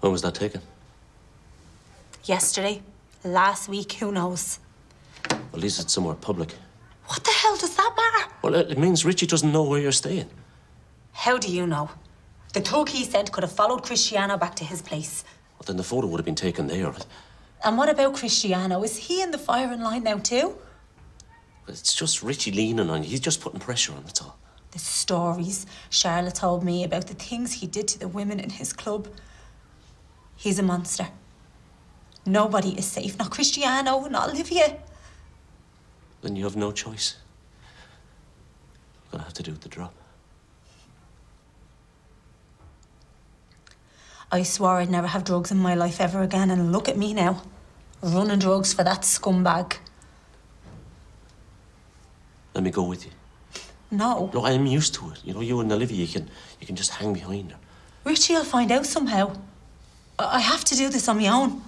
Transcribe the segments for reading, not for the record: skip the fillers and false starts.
When was that taken? Yesterday. Last week, who knows? At least it's somewhere public. What the hell does that matter? Well, it means Richie doesn't know where you're staying. How do you know? The thug he sent could have followed Cristiano back to his place. Well, then the photo would have been taken there. And what about Cristiano? Is he in the firing line now too? It's just Richie leaning on you. He's just putting pressure on, that's all. The stories Charlotte told me about the things he did to the women in his club. He's a monster. Nobody is safe. Not Cristiano, not Olivia. Then you have no choice. You're gonna have to do the drop. I swore I'd never have drugs in my life ever again, and look at me now. Running drugs for that scumbag. Let me go with you. No. No, I am used to it. You know, you and Olivia, you can just hang behind her. Richie will find out somehow. I have to do this on my own.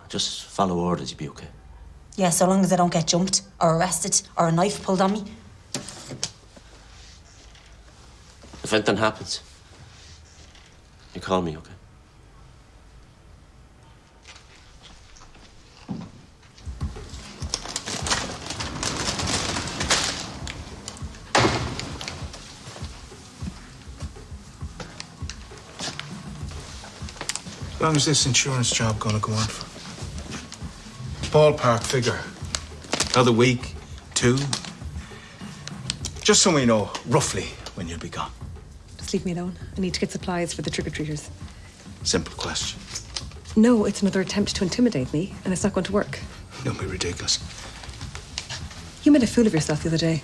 Just follow orders, you'll be okay. Yeah, so long as I don't get jumped or arrested or a knife pulled on me. If anything happens, you call me, okay? How long is this insurance job gonna go on for? Ballpark figure. Another week, 2? Just so we know roughly when you'll be gone. Just leave me alone. I need to get supplies for the trick-or-treaters. Simple question. No, it's another attempt to intimidate me, and it's not going to work. Don't be ridiculous. You made a fool of yourself the other day.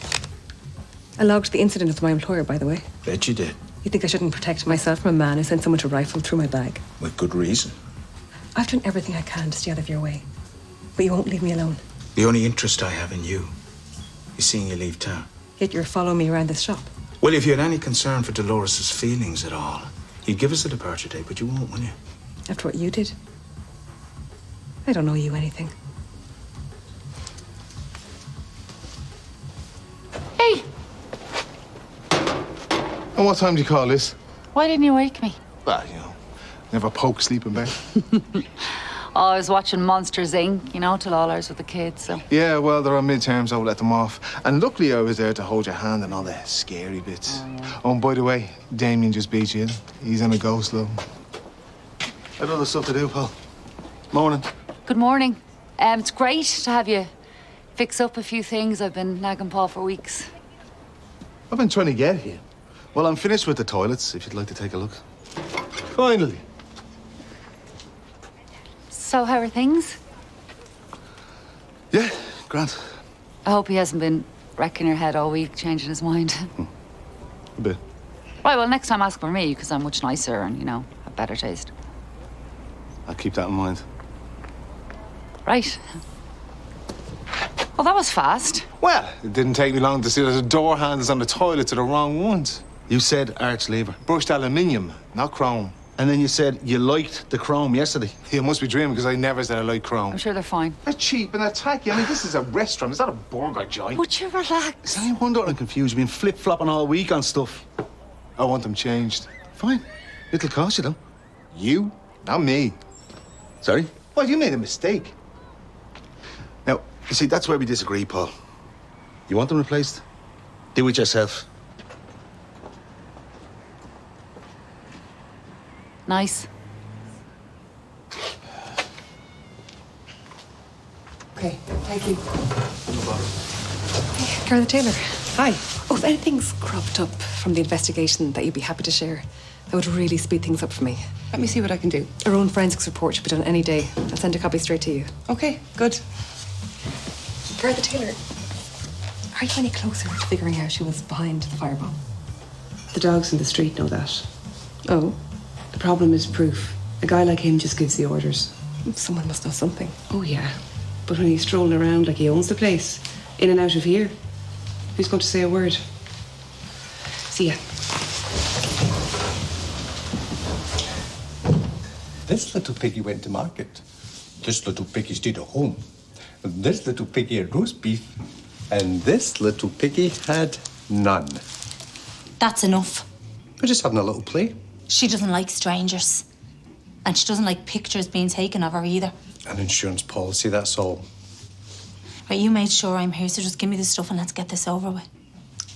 I logged the incident with my employer, by the way. Bet you did. You think I shouldn't protect myself from a man who sent someone to rifle through my bag? With good reason. I've done everything I can to stay out of your way. But you won't leave me alone. The only interest I have in you is seeing you leave town. Yet you're following me around this shop. Well, if you had any concern for Dolores' feelings at all, you'd give us a departure date, but you won't, will you? After what you did? I don't owe you anything. Hey! And what time do you call this? Why didn't you wake me? Well, you know, never poke sleeping bag. Oh, I was watching Monsters, Inc., you know, till all hours with the kids, so... Yeah, well, they're on midterms, so we'll let them off. And luckily I was there to hold your hand and all the scary bits. Oh, yeah. Oh, and by the way, Damien just beat you in. He's on a go slow. I've other stuff to do, Paul. Morning. Good morning. It's great to have you fix up a few things. I've been nagging Paul for weeks. I've been trying to get here. Well, I'm finished with the toilets, if you'd like to take a look. Finally. So how are things? Yeah, grand. I hope he hasn't been wrecking your head all week, changing his mind. A bit. Right, well, next time ask for me, because I'm much nicer and, you know, have better taste. I'll keep that in mind. Right. Well, that was fast. Well, it didn't take me long to see that the door handles on the toilets are the wrong ones. You said arch lever. Brushed aluminium, not chrome. And then you said you liked the chrome yesterday. You must be dreaming, because I never said I like chrome. I'm sure they're fine. They're cheap and they're tacky. I mean, this is a restaurant. It's not a burger joint. Would you relax? Is anyone I'm confused? You've been flip-flopping all week on stuff. I want them changed. Fine. It'll cost you, though. You? Not me. Sorry? Well, you made a mistake. Now, you see, that's where we disagree, Paul. You want them replaced? Do it yourself. Nice. Okay, thank you. Hey, Carla Taylor. Hi. Oh, if anything's cropped up from the investigation that you'd be happy to share, that would really speed things up for me. Let me see what I can do. Our own forensics report should be done any day. I'll send a copy straight to you. Okay, good. Carla Taylor, are you any closer to figuring out who was behind the firebomb? The dogs in the street know that. Oh, the problem is proof. A guy like him just gives the orders. Someone must know something. Oh, yeah. But when he's strolling around like he owns the place, in and out of here, who's going to say a word? See ya. This little piggy went to market. This little piggy stayed at home. This little piggy had roast beef. And this little piggy had none. That's enough. We're just having a little play. She doesn't like strangers. And she doesn't like pictures being taken of her either. An insurance policy, that's all. Right, you made sure I'm here, so just give me the stuff and let's get this over with.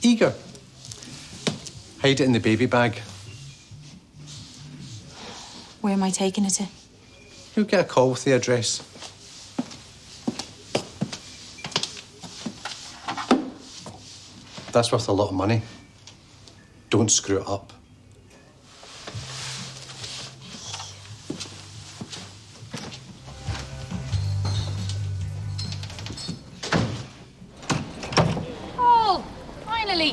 Eager. Hide it in the baby bag. Where am I taking it to? You'll get a call with the address. That's worth a lot of money. Don't screw it up. Oh, finally.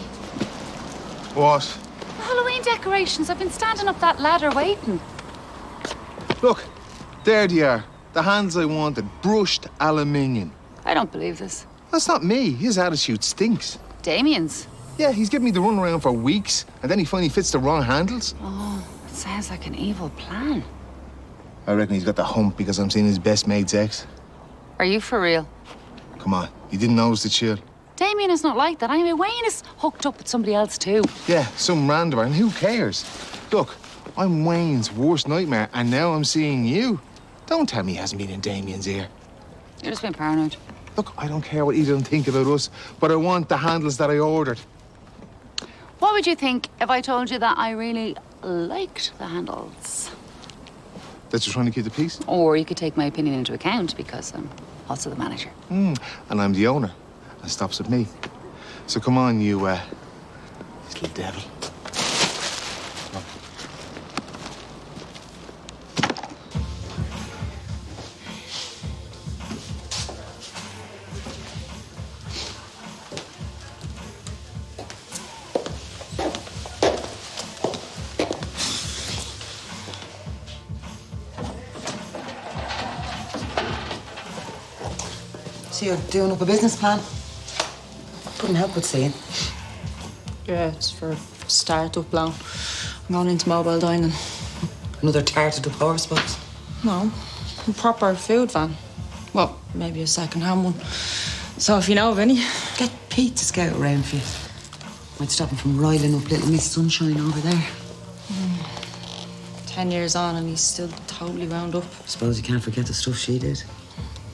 What? The Halloween decorations. I've been standing up that ladder waiting. Look, there they are. The hands I wanted. Brushed aluminium. I don't believe this. That's not me. His attitude stinks. Damien's. Yeah, he's given me the runaround for weeks, and then he finally fits the wrong handles. Oh, it sounds like an evil plan. I reckon he's got the hump because I'm seeing his best mate's ex. Are you for real? Come on, you didn't notice the chill. Damien is not like that. I mean, Wayne is hooked up with somebody else too. Yeah, some randomer, and who cares? Look, I'm Wayne's worst nightmare, and now I'm seeing you. Don't tell me he hasn't been in Damien's ear. You're just being paranoid. Look, I don't care what either of them think about us, but I want the handles that I ordered. What would you think if I told you that I really liked the handles? That you're trying to keep the peace? Or you could take my opinion into account because I'm also the manager. And I'm the owner. That stops at me. So come on, you, little devil. Come on. So you're doing up a business plan? Couldn't help but seeing. Yeah, it's for start-up loan. I'm going into mobile dining. Another tarted up horse box. No, a proper food van. Well, maybe a second-hand one. So if you know of any... Get Pete to scout around for you. Might stop him from riling up little Miss Sunshine over there. 10 years on and he's still totally wound up. Suppose you can't forget the stuff she did.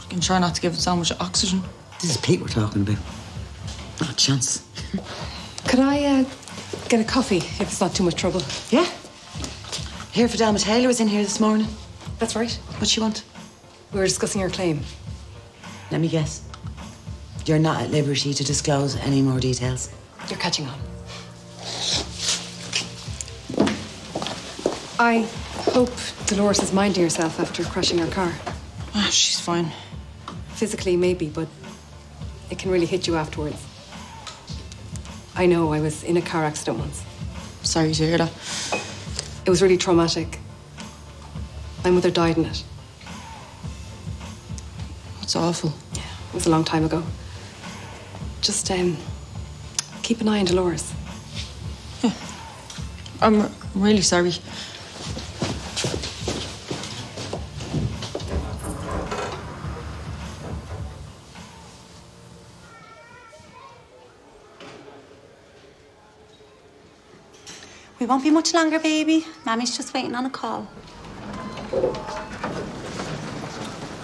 I can try not to give it so much oxygen. This is Pete we're talking about. Not a chance. Could I get a coffee if it's not too much trouble? Yeah. Here for Dalma Taylor was in here this morning. That's right. What you want? We were discussing your claim. Let me guess. You're not at liberty to disclose any more details. You're catching on. I hope Dolores is minding herself after crashing her car. She's fine. Physically, maybe, but it can really hit you afterwards. I know I was in a car accident once. Sorry to hear that. It was really traumatic. My mother died in it. It's awful. Yeah, it was a long time ago. Just, keep an eye on Dolores. Yeah. I'm really sorry. We won't be much longer, baby. Mammy's just waiting on a call.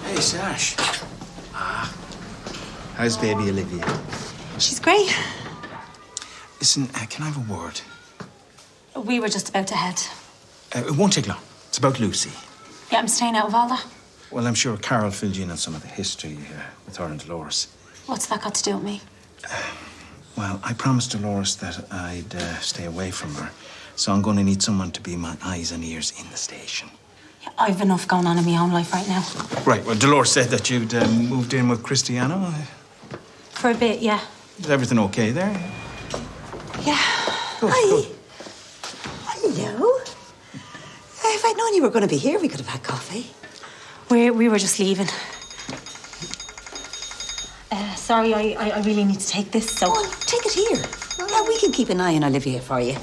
Hey, Sash. How's baby Olivia? She's great. Listen, can I have a word? We were just about to head. It won't take long. It's about Lucy. Yeah, I'm staying out of all that. Well, I'm sure Carol filled you in on some of the history with her and Dolores. What's that got to do with me? Well, I promised Dolores that I'd stay away from her. So I'm going to need someone to be my eyes and ears in the station. Yeah, I've enough going on in my own life right now. Right, well, Dolores said that you'd moved in with Cristiano. For a bit, yeah. Is everything okay there? Yeah. Good, Hi. good. Hello. If I'd known you were going to be here, we could have had coffee. We were just leaving. Sorry, I really need to take this, so... Oh, take it here. Yeah, we can keep an eye on Olivia for you.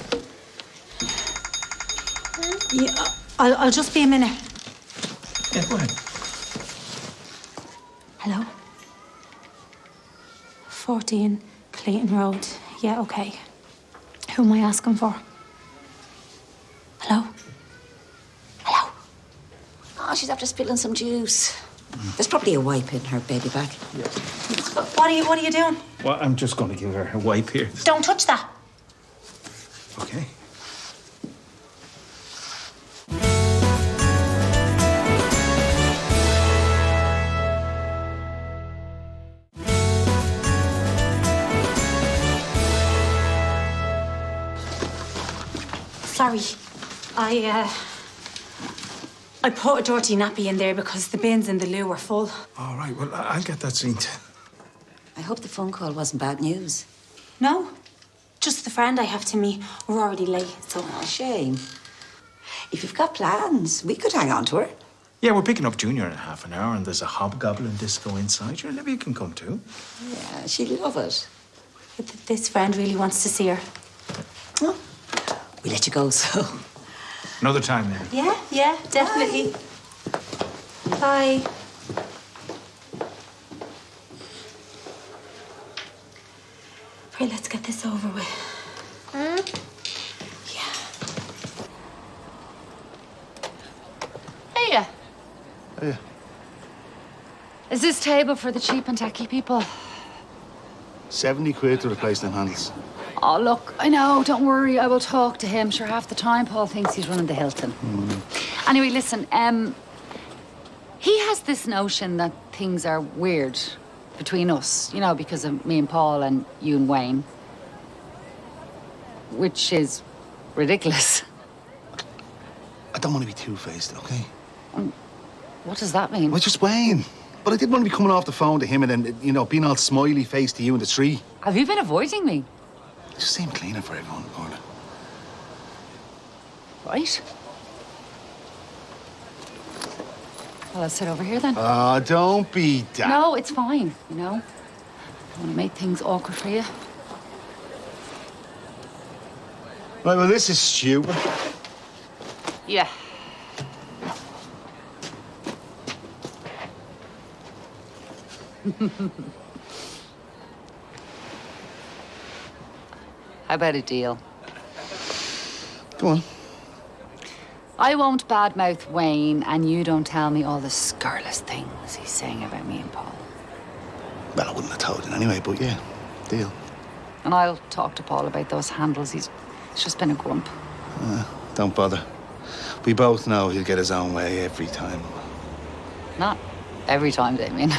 Yeah, I'll just be a minute. Yeah, go ahead. Hello? 14 Clayton Road. Yeah, okay. Who am I asking for? Hello? Oh, she's after spilling some juice. There's probably a wipe in her baby bag. What are you doing? Well, I'm just going to give her a wipe here. Don't touch that. Okay. Sorry. I put a dirty nappy in there because the bins in the loo were full. All right, well, I'll get that seen to. I hope the phone call wasn't bad news. No, just the friend I have to meet. We're already late, so... Oh, shame. If you've got plans, we could hang on to her. Yeah, we're picking up Junior in half an hour, and there's a hobgoblin disco inside. Sure, Olivia can come too. Yeah, she'd love it. But this friend really wants to see her. Oh, we let you go, so... Another time then. Yeah, definitely. Bye. Right, let's get this over with. Yeah. Hey, Yeah. is this table for the cheap and tacky people? 70 quid to replace them handles. Oh, look, I know, don't worry, I will talk to him. Sure, half the time Paul thinks he's running the Hilton. Anyway, listen, he has this notion that things are weird between us, you know, because of me and Paul and you and Wayne. Which is ridiculous. I don't want to be two-faced, okay? What does that mean? Well, just Wayne. But I didn't want to be coming off the phone to him and then, you know, being all smiley-faced to you in the tree. Have you been avoiding me? It just seemed cleaner for everyone, Orla. Right. Well, I'll sit over here then. Ah, don't be that. No, it's fine, you know. I don't want to make things awkward for you. Right, well, this is stupid. Yeah. How about a deal? Go on. I won't badmouth Wayne, and you don't tell me all the scurrilous things he's saying about me and Paul. Well, I wouldn't have told you anyway, but yeah, deal. And I'll talk to Paul about those handles. He's just been a grump. Don't bother. We both know he'll get his own way every time. Not every time, Damien.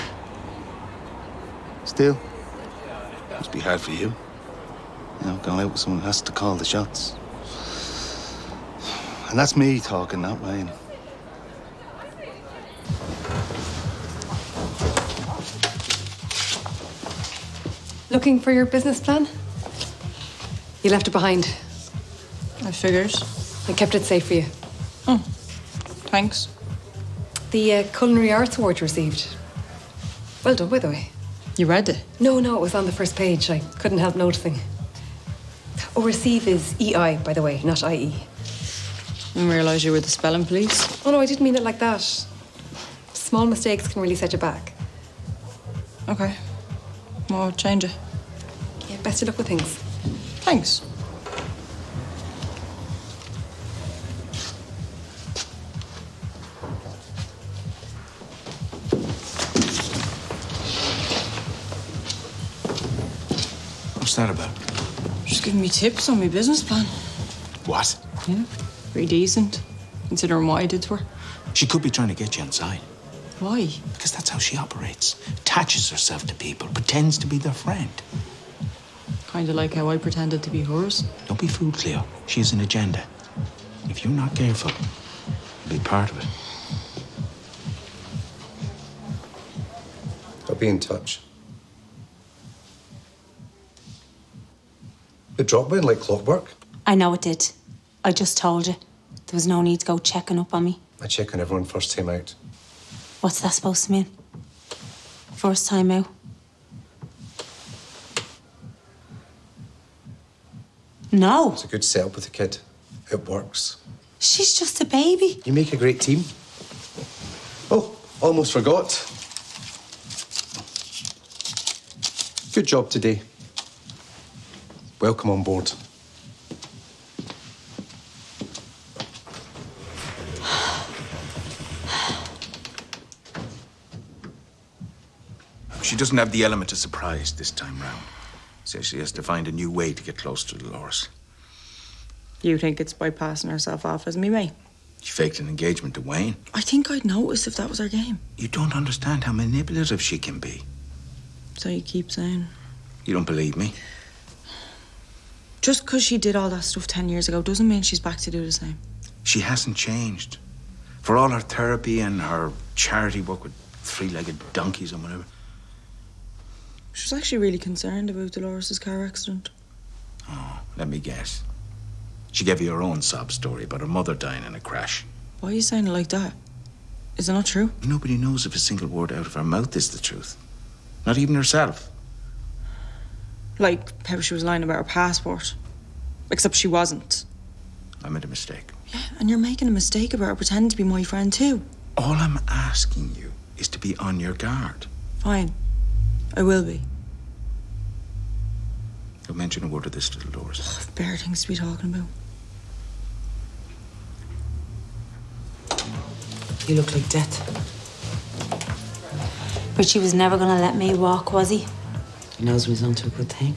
Still, must be hard for you. You know, going out with someone who has to call the shots. And that's me talking, not Wayne. Looking for your business plan? You left it behind. I figured. I kept it safe for you. Oh, thanks. The Culinary Arts Award you received. Well done, by the way. You read it? No, it was on the first page. I couldn't help noticing. Oh, receive is EI, by the way, not IE. Didn't realise you were the spelling police. Oh, no, I didn't mean it like that. Small mistakes can really set you back. Okay. Well, change it. Yeah, best of luck with things. Thanks. What's that about? Just giving me tips on my business plan. What? Yeah, pretty decent, considering what I did to her. She could be trying to get you inside. Why? Because that's how she operates. Attaches herself to people, pretends to be their friend. Kind of like how I pretended to be hers. Don't be fooled, Cleo. She has an agenda. If you're not careful, you'll be part of it. I'll be in touch. It dropped in like clockwork. I know it did. I just told you. There was no need to go checking up on me. I check on everyone first time out. What's that supposed to mean? First time out? No. It's a good setup with the kid. It works. She's just a baby. You make a great team. Oh, almost forgot. Good job today. Welcome on board. she doesn't have the element of surprise this time round. Says she has to find a new way to get close to Dolores. You think it's by passing herself off as me mate? She faked an engagement to Wayne. I think I'd notice if that was her game. You don't understand how manipulative she can be. So you keep saying. You don't believe me? Just because she did all that stuff 10 years ago doesn't mean she's back to do the same. She hasn't changed. For all her therapy and her charity work with three-legged donkeys and whatever. She was actually really concerned about Dolores' car accident. Oh, let me guess. She gave you her own sob story about her mother dying in a crash. Why are you saying it like that? Is it not true? Nobody knows if a single word out of her mouth is the truth. Not even herself. Like how she was lying about her passport. Except she wasn't. I made a mistake. Yeah, and you're making a mistake about her pretending to be my friend too. All I'm asking you is to be on your guard. Fine. I will be. Don't mention a word of this to Dolores. I've bare things to be talking about. You look like death. Richie was never going to let me walk, was he? He knows when he's onto a good thing.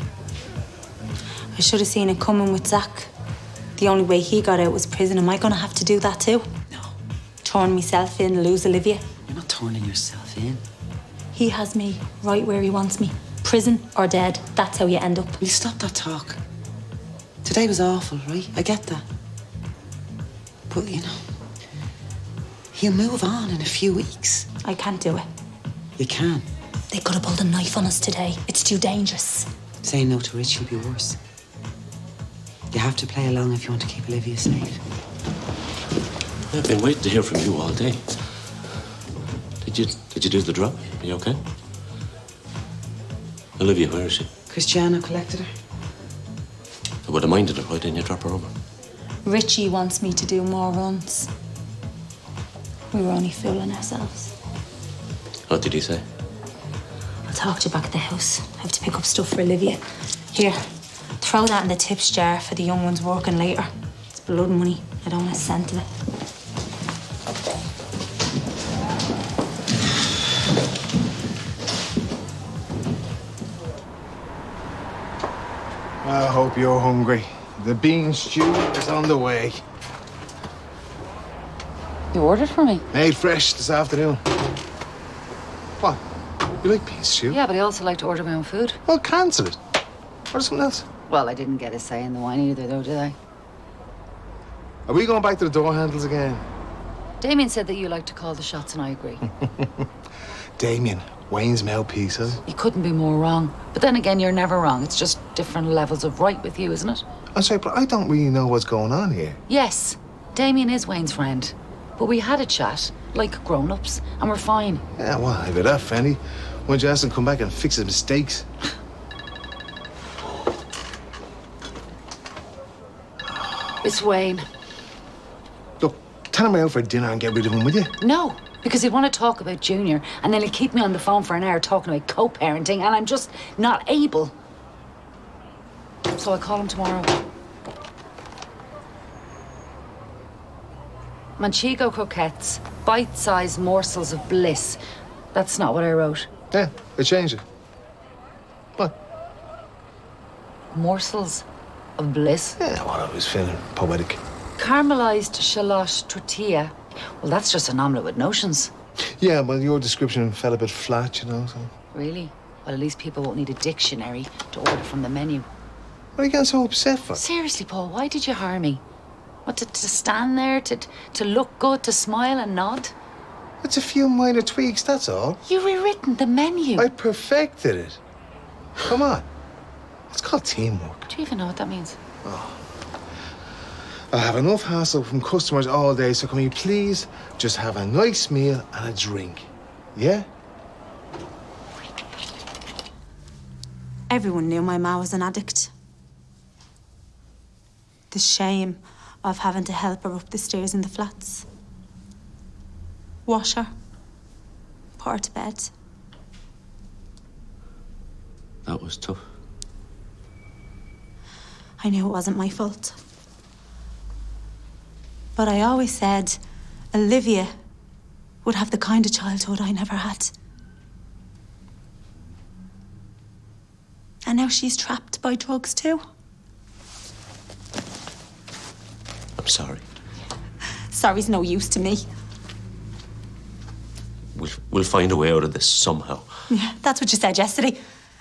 I should have seen it coming with Zach. The only way he got out was prison. Am I going to have to do that too? No. Turn myself in, lose Olivia? You're not turning yourself in. He has me right where he wants me. Prison or dead. That's how you end up. Will you stop that talk? Today was awful, right? I get that. But, you know, he'll move on in a few weeks. I can't do it. You can. They could have pulled a knife on us today. It's too dangerous. Saying no to Rich will be worse. You have to play along if you want to keep Olivia safe. I've been waiting to hear from you all day. Did you do the drop? Are you okay? Olivia, where is she? Cristiano collected her. I would have minded her. Why didn't you drop her over? Richie wants me to do more runs. We were only fooling ourselves. What did he say? I'll talk to you back at the house. I have to pick up stuff for Olivia. Here, throw that in the tips jar for the young ones working later. It's blood money. I don't want a cent of it. I hope you're hungry. The bean stew is on the way. You ordered for me? Made fresh this afternoon. What? You like bean stew? Yeah, but I also like to order my own food. Well, cancel it. Order something else. Well, I didn't get a say in the wine either, though, did I? Are we going back to the door handles again? Damien said that you like to call the shots, and I agree. Damien, Wayne's mouthpiece, huh? You couldn't be more wrong. But then again, you're never wrong. It's just different levels of right with you, isn't it? I'm sorry, but I don't really know what's going on here. Yes, Damien is Wayne's friend. But we had a chat, like grown-ups, and we're fine. Yeah, well, if you're that friendly, why don't you ask him to come back and fix his mistakes? It's Wayne. Look, tell him I'm out for dinner and get rid of him, will you? No, because he'd want to talk about Junior, and then he'd keep me on the phone for an hour talking about co-parenting, and I'm just not able. So I'll call him tomorrow. Manchego croquettes, bite-sized morsels of bliss. That's not what I wrote. Yeah, I changed it. What? Morsels of bliss? Yeah, well, I was feeling poetic. Caramelized shallot tortilla. Well, that's just an omelette with notions. Yeah, well, your description fell a bit flat, you know, so... Really? Well, at least people won't need a dictionary to order from the menu. What are you getting so upset for? Seriously, Paul, why did you hire me? What, to stand there, to look good, to smile and nod? It's a few minor tweaks, that's all. You rewritten the menu. I perfected it. Come on. It's called teamwork. Do you even know what that means? I have enough hassle from customers all day, so can we please just have a nice meal and a drink? Yeah? Everyone knew my ma was an addict. The shame of having to help her up the stairs in the flats. Wash her. Put her to bed. That was tough. I knew it wasn't my fault. But I always said Olivia would have the kind of childhood I never had. And now she's trapped by drugs too. I'm sorry. Sorry's no use to me. We'll find a way out of this somehow. Yeah, that's what you said yesterday.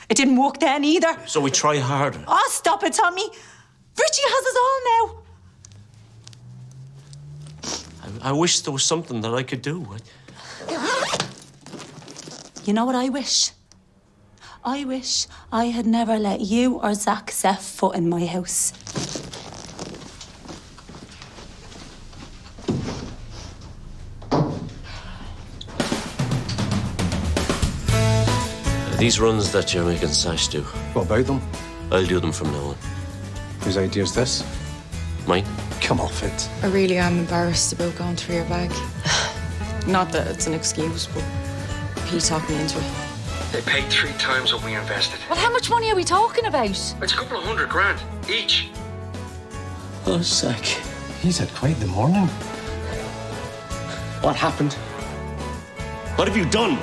It didn't work then either. So we try harder. Oh, stop it, Tommy. Richie has us all now. I wish there was something that I could do. You know what I wish? I wish I had never let you or Zach set foot in my house. These runs that you're making Sash do, What about them? I'll do them from now on. Whose idea is this? Mine? Come off it. I really am embarrassed about going through your bag. Not that it's an excuse, but he talked me into it. They paid 3 times what we invested. Well, how much money are we talking about? It's a couple of $100,000 each. Oh, Zach. He's had quite the morning. What happened? What have you done?